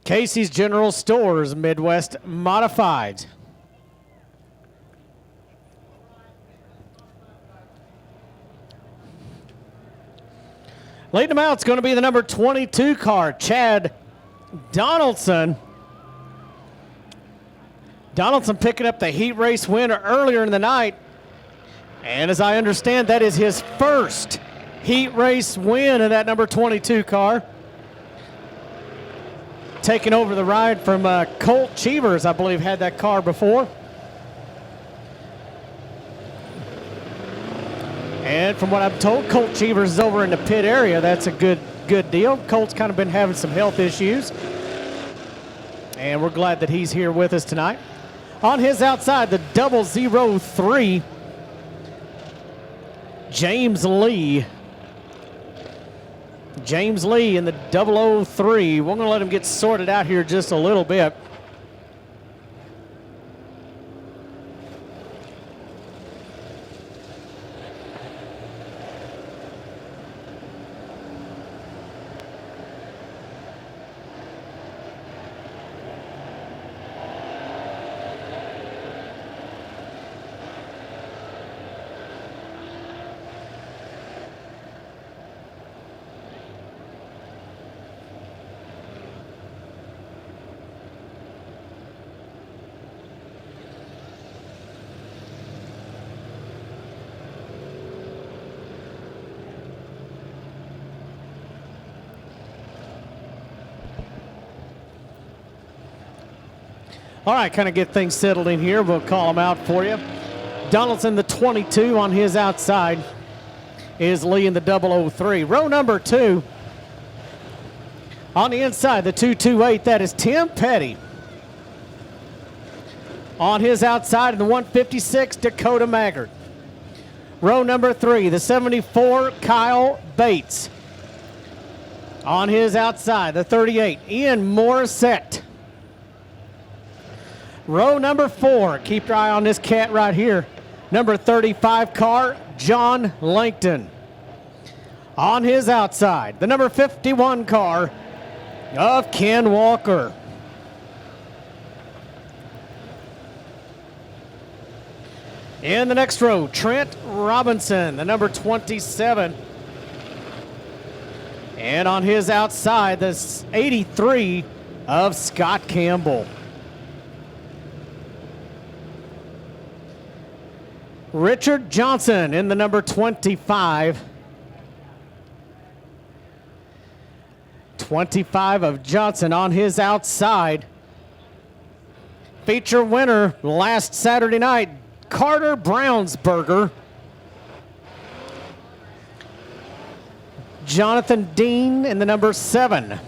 Casey's General Stores, Midwest Modified. Leading them out is going to be the number 22 car, Chad Donaldson. Donaldson picking up the heat race win earlier in the night. And as I understand, that is his first heat race win in that number 22 car. Taking over the ride from Colt Cheevers, I believe, had that car before. And from what I'm told, Colt Cheevers is over in the pit area. That's a good deal. Colt's kind of been having some health issues. And we're glad that he's here with us tonight. On his outside, the 003, James Lee. James Lee in the 003. We're going to let him get sorted out here just a little bit. All right, kind of get things settled in here. We'll call them out for you. Donaldson, the 22 on his outside, is Lee in the 003. Row number 2. On the inside, the 228, that is Tim Petty. On his outside, in the 156, Dakota Maggard. Row number 3, the 74, Kyle Bates. On his outside, the 38, Ian Morisset. Row number 4, keep your eye on this cat right here. Number 35 car, John Lankton. On his outside, the number 51 car of Ken Walker. In the next row, Trent Robinson, the number 27. And on his outside, the 83 of Scott Campbell. Richard Johnson in the number 25. 25 of Johnson on his outside. Feature winner last Saturday night, Carter Brownsburger. Jonathan Dean in the number 7.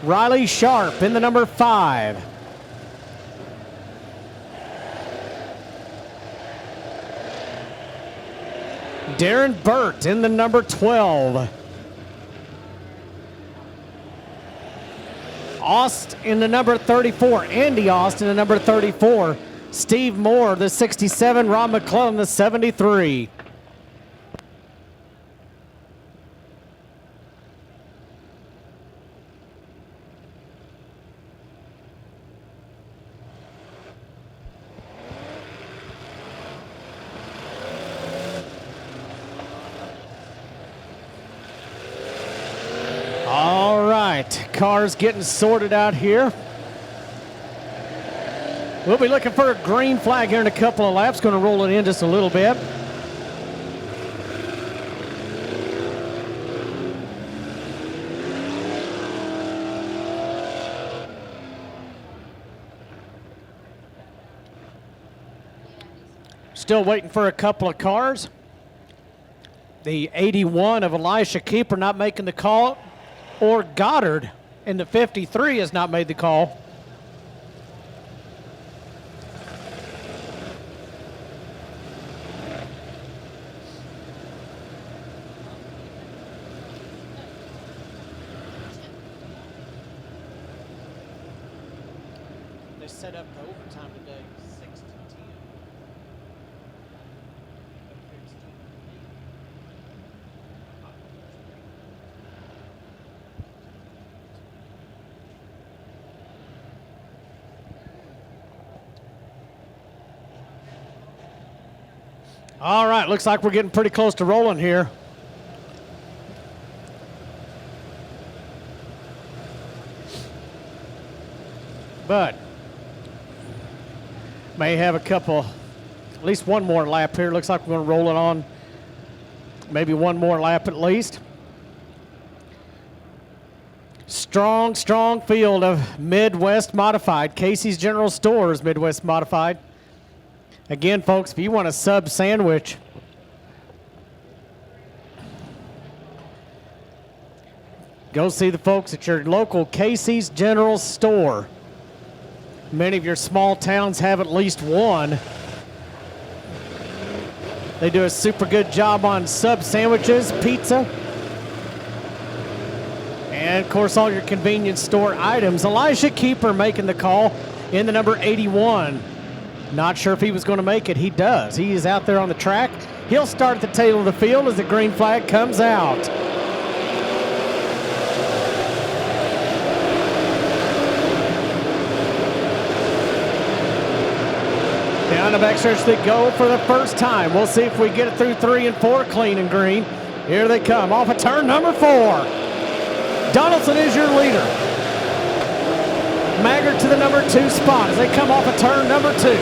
Riley Sharp in the number 5. Darren Burt in the number 12. Aust in the number 34. Andy Aust in the number 34. Steve Moore, the 67. Ron McClellan, the 73. Cars getting sorted out here. We'll be looking for a green flag here in a couple of laps. Going to roll it in just a little bit. Still waiting for a couple of cars. The 81 of Elisha Keeper not making the call, or Goddard in the 53 has not made the call. They set up the overtime today, 6 to 10. All right, looks like we're getting pretty close to rolling here. But may have a couple, at least one more lap here. Looks like we're going to roll it on maybe one more lap at least. Strong field of Midwest Modified. Casey's General Stores Midwest Modified. Again, folks, if you want a sub sandwich, go see the folks at your local Casey's General Store. Many of your small towns have at least one. They do a super good job on sub sandwiches, pizza, and of course all your convenience store items. Elijah Keeper making the call in the number 81. Not sure if he was going to make it. He does. He is out there on the track. He'll start at the tail of the field as the green flag comes out. Down the backstretch they go for the first time. We'll see if we get it through 3 and 4 clean and green. Here they come off of turn number 4. Donaldson is your leader. Laggard to the number 2 spot as they come off of turn number 2.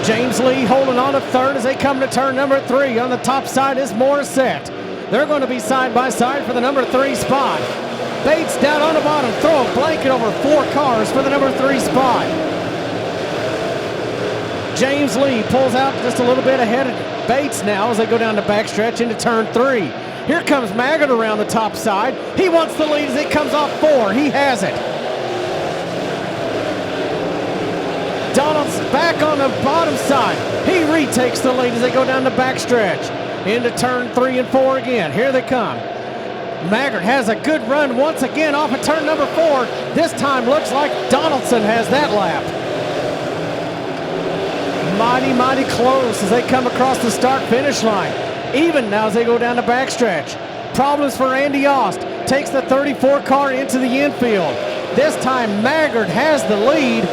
James Lee holding on to third as they come to turn number 3. On the top side is Morisset. They're going to be side by side for the number 3 spot. Bates down on the bottom. Throw a blanket over 4 cars for the number 3 spot. James Lee pulls out just a little bit ahead of Bates now as they go down the backstretch into turn 3. Here comes Laggard around the top side. He wants the lead as it comes off 4. He has it. Donaldson back on the bottom side. He retakes the lead as they go down the backstretch into turn 3 and 4 again. Here they come. Laggard has a good run once again off of turn number 4. This time looks like Donaldson has that lap. Mighty close as they come across the start-finish line. Even now as they go down the backstretch. Problems for Andy Aust. Takes the 34 car into the infield. This time Laggard has the lead.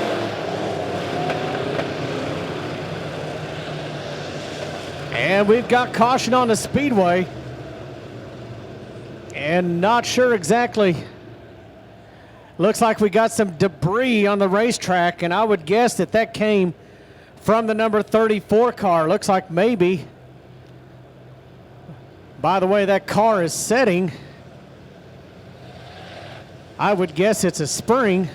And we've got caution on the speedway. And not sure exactly. Looks like we got some debris on the racetrack, and I would guess that that came from the number 34 car. Looks like maybe, by the way that car is setting, I would guess it's a spring.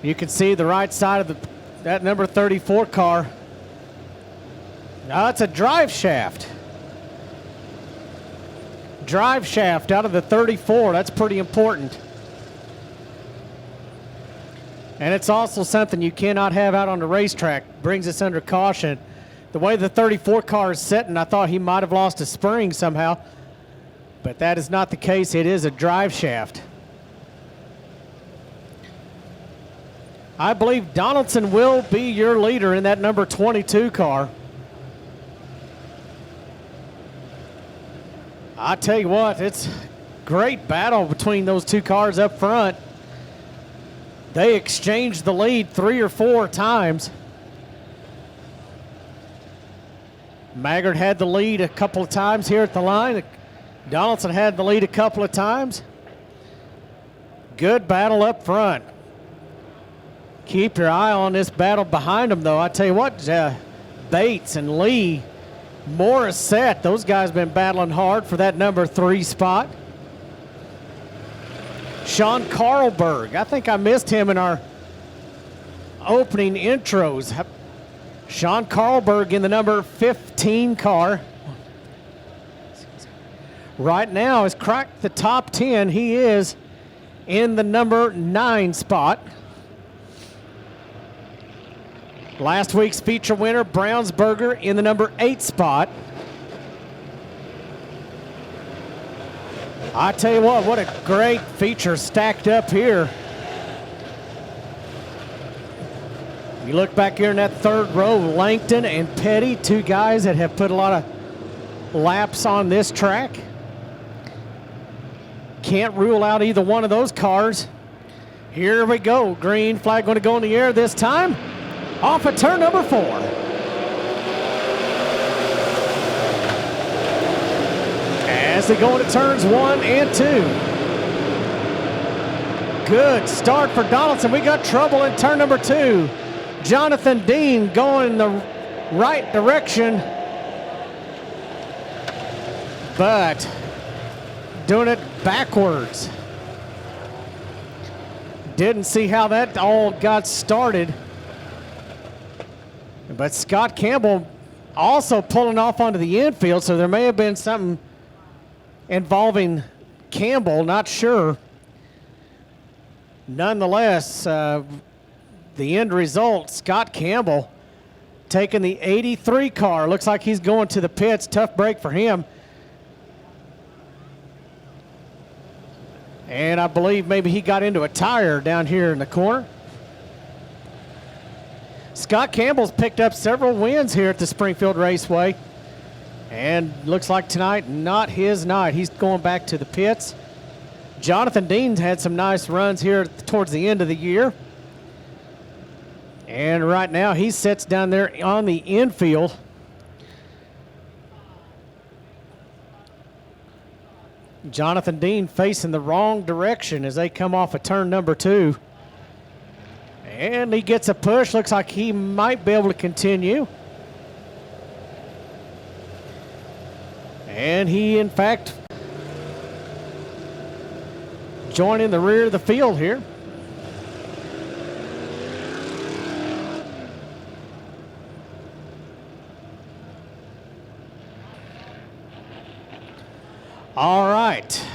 You can see the right side of that number 34 car. Now it's a drive shaft. Drive shaft out of the 34. That's pretty important. And it's also something you cannot have out on the racetrack. Brings us under caution. The way the 34 car is setting, I thought he might have lost a spring somehow. But that is not the case. It is a drive shaft. I believe Donaldson will be your leader in that number 22 car. I tell you what, it's a great battle between those two cars up front. They exchanged the lead 3 or 4 times. Laggard had the lead a couple of times here at the line. Donaldson had the lead a couple of times. Good battle up front. Keep your eye on this battle behind them, though. I tell you what, Bates and Lee, Morisset, those guys have been battling hard for that number 3 spot. Shawn Carlberg, I think I missed him in our opening intros. Shawn Carlberg in the number 15 car. Right now has cracked the top 10. He is in the number 9 spot. Last week's feature winner, Brownsburger, in the number 8 spot. I tell you what a great feature stacked up here. You look back here in that third row, Lankton and Petty, 2 guys that have put a lot of laps on this track. Can't rule out either one of those cars. Here we go. Green flag going to go in the air this time. Off of turn number 4. As they go into turns 1 and 2. Good start for Donaldson. We got trouble in turn number 2. Jonathon Dean going in the right direction, but doing it backwards. Didn't see how that all got started. But Scott Campbell also pulling off onto the infield, so there may have been something involving Campbell, not sure. Nonetheless, the end result, Scott Campbell taking the 83 car. Looks like he's going to the pits. Tough break for him. And I believe maybe he got into a tire down here in the corner. Scott Campbell's picked up several wins here at the Springfield Raceway. And looks like tonight, not his night. He's going back to the pits. Jonathon Dean's had some nice runs here towards the end of the year. And right now he sits down there on the infield. Jonathon Dean facing the wrong direction as they come off of turn number 2. And he gets a push. Looks like he might be able to continue. And he, in fact, joining the rear of the field here. All right.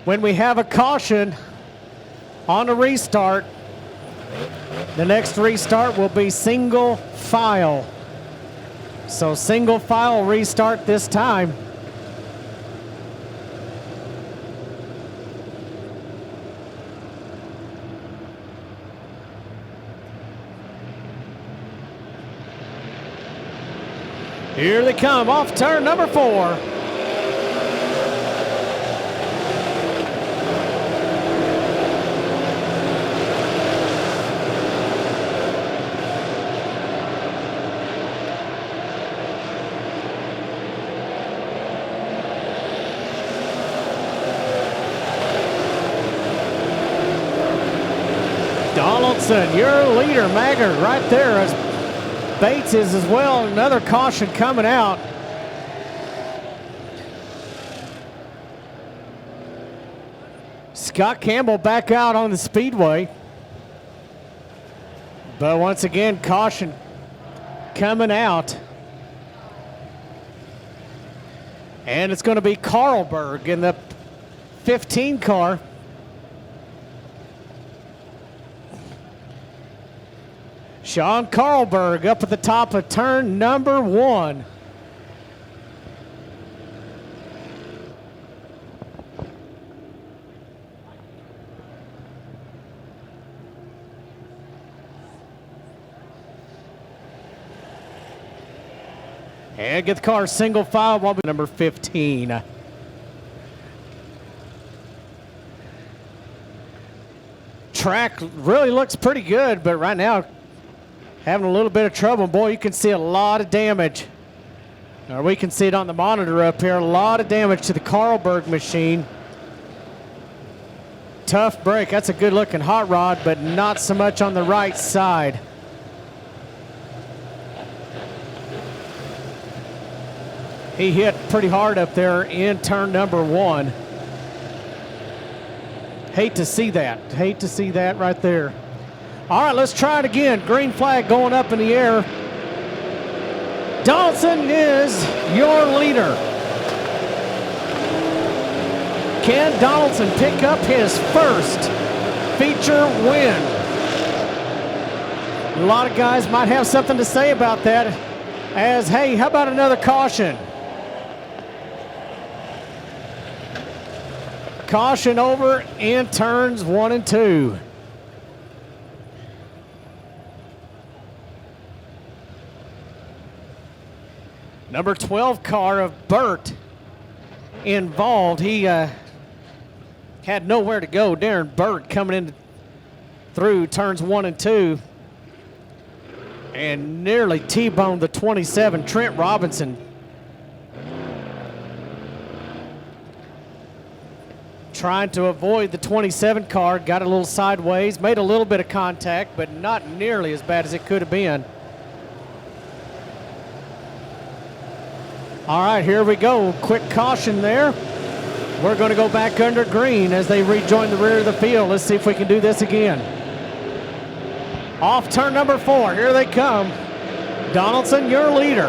When we have a caution on a restart, the next restart will be single file. So single file restart this time. Here they come off turn number 4. Donaldson, your leader, Laggard, right there as Bates is as well. Another caution coming out. Scott Campbell back out on the speedway. But once again, caution coming out. And it's going to be Carlberg in the 15 car. Shawn Carlberg up at the top of turn number 1. And get the car single file while number 15. Track really looks pretty good, but right now having a little bit of trouble. Boy, you can see a lot of damage. Or we can see it on the monitor up here. A lot of damage to the Carlberg machine. Tough break. That's a good looking hot rod, but not so much on the right side. He hit pretty hard up there in turn number 1. Hate to see that. Hate to see that right there. All right, let's try it again. Green flag going up in the air. Donaldson is your leader. Can Donaldson pick up his first feature win? A lot of guys might have something to say about that as, hey, how about another caution? Caution over in turns 1 and 2. Number 12 car of Burt involved. He had had nowhere to go. Darren Burt coming in through turns 1 and 2 and nearly T-boned the 27, Trent Robinson. Trying to avoid the 27 car, got a little sideways, made a little bit of contact, but not nearly as bad as it could have been. All right, here we go. Quick caution there. We're going to go back under green as they rejoin the rear of the field. Let's see if we can do this again. Off turn number 4, here they come. Donaldson, your leader.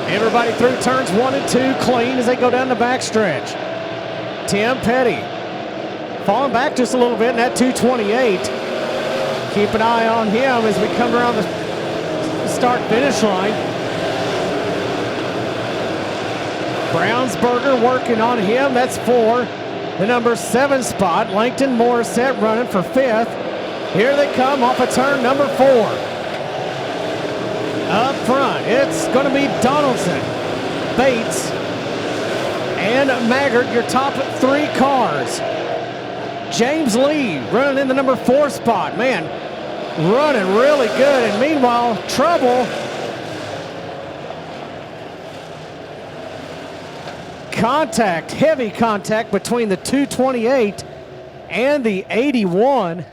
Everybody through turns 1 and 2 clean as they go down the backstretch. Tim Petty falling back just a little bit in that 228. Keep an eye on him as we come around the start-finish line. Brownsburger working on him. That's 4. The number 7 spot. Lankton Morisset running for 5th. Here they come off of turn number 4. Up front, it's going to be Donaldson, Bates, and Laggard, your top 3 cars. James Lee running in the number 4 spot. Man, running really good. And meanwhile, trouble. Contact, heavy contact between the 228 and the 81.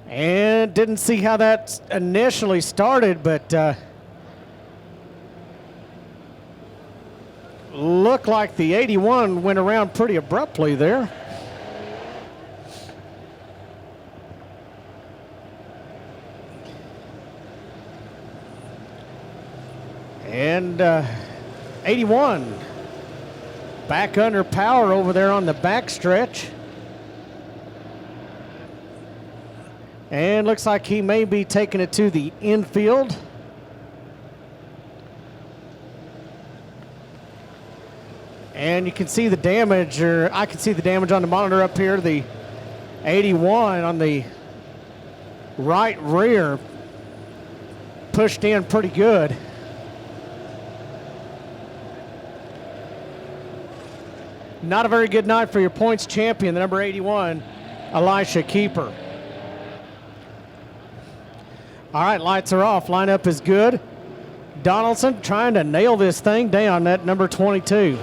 And didn't see how that initially started, but looked like the 81 went around pretty abruptly there. And 81 back under power over there on the backstretch. And looks like he may be taking it to the infield. And you can see the damage, or I can see the damage on the monitor up here. The 81 on the right rear pushed in pretty good. Not a very good night for your points champion, the number 81, Elisha Keeper. All right, lights are off. Lineup is good. Donaldson trying to nail this thing down, that number 22.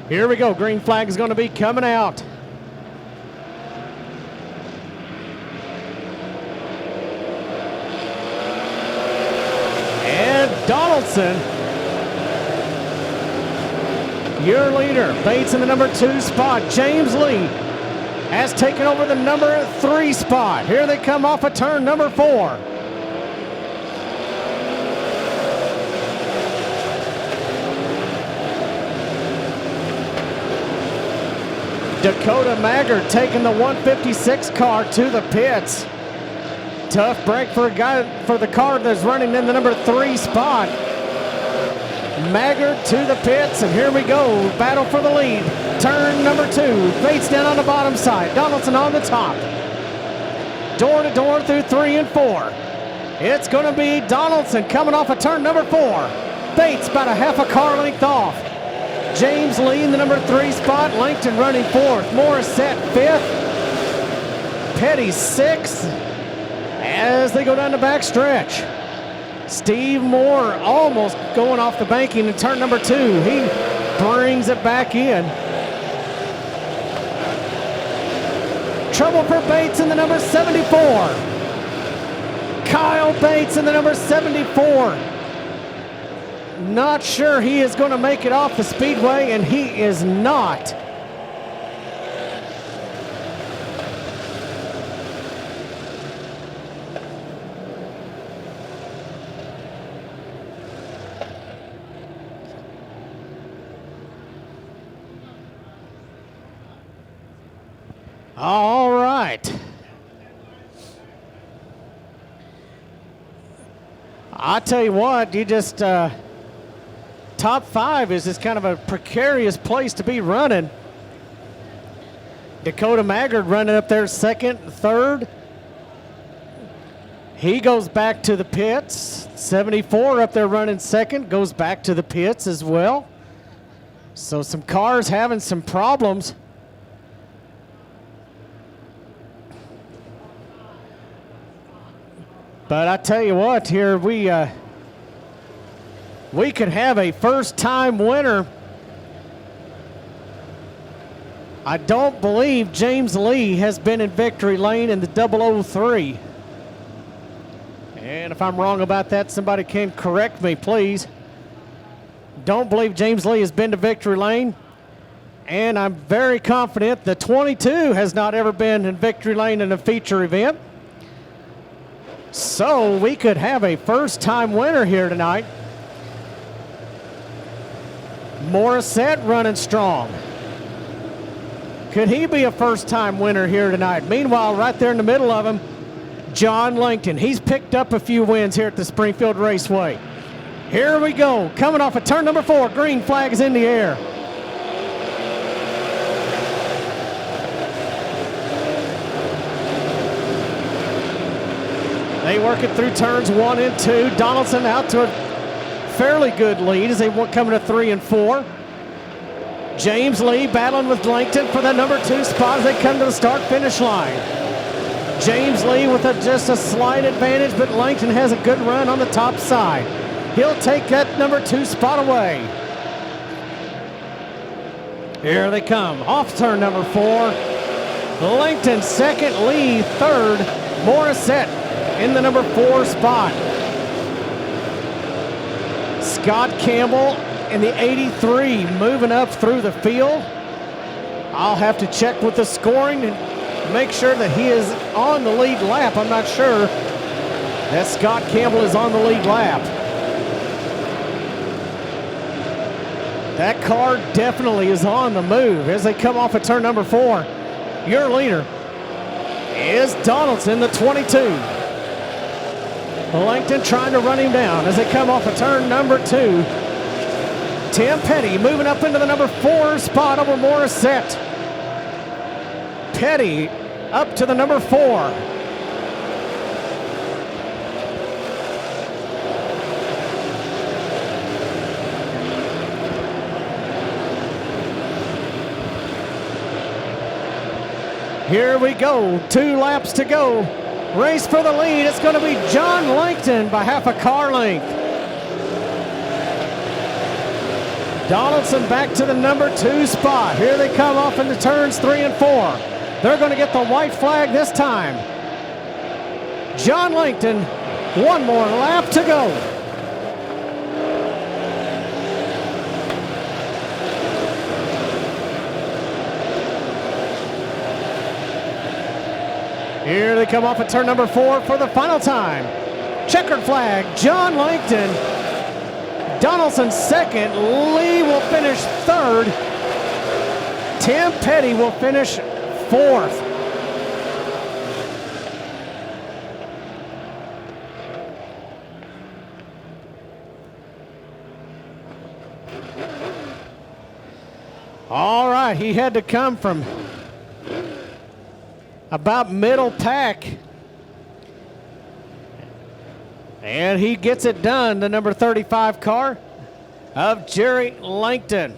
Here we go. Green flag is going to be coming out. Donaldson, your leader. Bates in the number 2 spot. James Lee has taken over the number 3 spot. Here they come off of turn number 4. Dakota Laggard taking the 156 car to the pits. Tough break for the car that's running in the number 3 spot. Laggard to the pits, and here we go. Battle for the lead. Turn number 2. Bates down on the bottom side. Donaldson on the top. Door to door through 3 and 4. It's going to be Donaldson coming off of turn number 4. Bates about a half a car length off. James Lee in the number 3 spot. Lankton running 4th. Morisset 5th. Petty 6th. As they go down the back stretch. Steve Moore almost going off the banking in turn number 2. He brings it back in. Trouble for Bates in the number 74. Kyle Bates in the number 74. Not sure he is going to make it off the speedway, and he is not. All right. I tell you what, you just top 5 is just kind of a precarious place to be running. Dakota Laggard running up there second, third. He goes back to the pits. 74 up there running second, goes back to the pits as well. So some cars having some problems. But I tell you what, here we could have a first-time winner. I don't believe James Lee has been in victory lane in the 003. And if I'm wrong about that, somebody can correct me, please. Don't believe James Lee has been to victory lane. And I'm very confident the 22 has not ever been in victory lane in a feature event. So we could have a first-time winner here tonight. Morisset running strong. Could he be a first-time winner here tonight? Meanwhile, right there in the middle of him, John Lankton. He's picked up a few wins here at the Springfield Raceway. Here we go. Coming off of turn number 4. Green flag is in the air. They work it through turns 1 and 2. Donaldson out to a fairly good lead as they come to 3 and 4. James Lee battling with Lankton for the number 2 spot as they come to the start-finish line. James Lee with just a slight advantage, but Lankton has a good run on the top side. He'll take that number 2 spot away. Here they come. Off turn number 4. Lankton second, Lee third, Morisset in the number 4 spot. Scott Campbell in the 83 moving up through the field. I'll have to check with the scoring and make sure that he is on the lead lap. I'm not sure that Scott Campbell is on the lead lap. That car definitely is on the move as they come off of turn number 4. Your leader is Donaldson, the 22. Lankton trying to run him down as they come off of turn number 2. Tim Petty moving up into the number 4 spot over Morisset. Petty up to the number 4. Here we go, 2 laps to go. Race for the lead, it's going to be John Lankton by half a car length. Donaldson back to the number 2 spot. Here they come off into turns 3 and 4. They're going to get the white flag this time. John Lankton, 1 more lap to go. Here they come off at turn number 4 for the final time. Checkered flag, John Lankton. Donaldson second, Lee will finish third. Tim Petty will finish 4th. All right, he had to come from about middle pack. And he gets it done, the number 35 car of Jerry Lankton.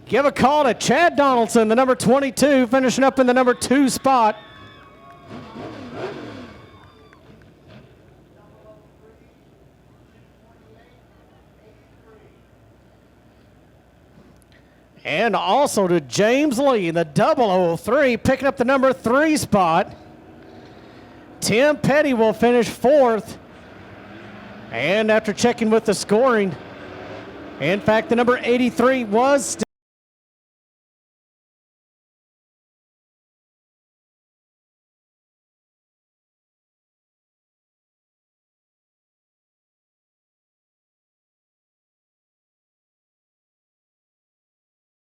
Give a call to Chad Donaldson, the number 22, finishing up in the number 2 spot. And also to James Lee, the 003, picking up the number 3 spot. Tim Petty will finish 4th. And after checking with the scoring, in fact, the number 83 was